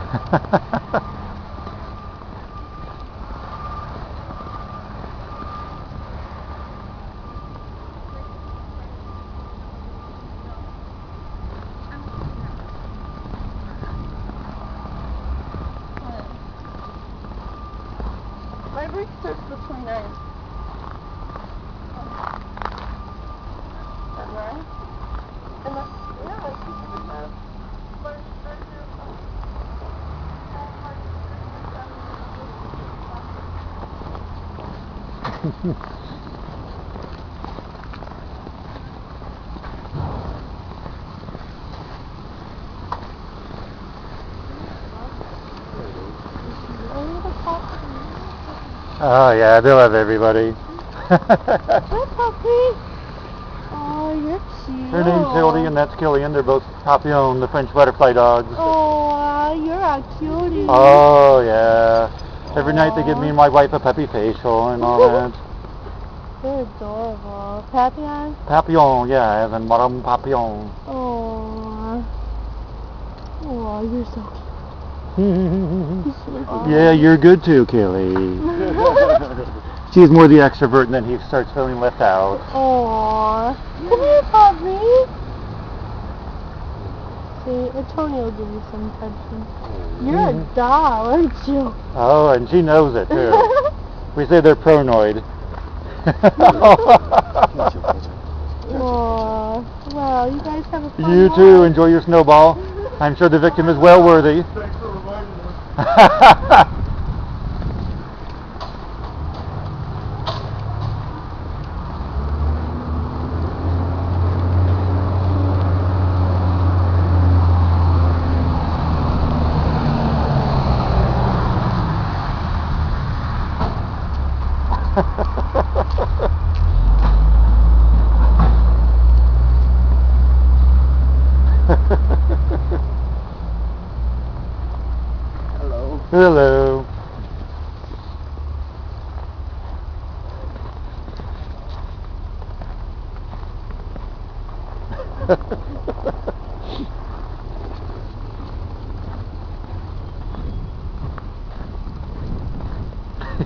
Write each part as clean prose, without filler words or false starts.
My break starts the 29th. Is that right? And that's, yeah, I think we have March 30th. Oh yeah, they love everybody. Hi, puppy. Oh, you're cute. Her name's Hildy and that's Killian. They're both Papillon, the French butterfly dogs. Oh, you're a cutie. Oh yeah. Every night they give me and my wife a puppy facial and all that. They're adorable. Papillon? Papillon, yeah, I have a Madame Papillon. Oh, you're so cute. Yeah, you're good too, Kaylee. She's more the extrovert and then he starts feeling left out. Aww. Come here, puppy. See, Antonio will give you some attention. You're a doll, aren't you? Oh, and she knows it too. We say they're pronoid. Aww. Well, you guys have a fun You too, life. enjoy your snowball. I'm sure the victim is well worthy. Thanks for reminding us. Hello.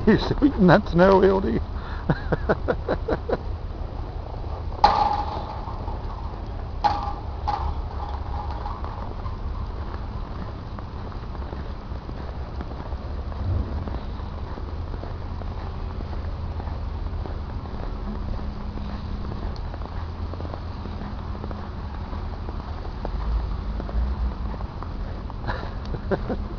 You're sweeping that snow, Hildy. Ha ha ha.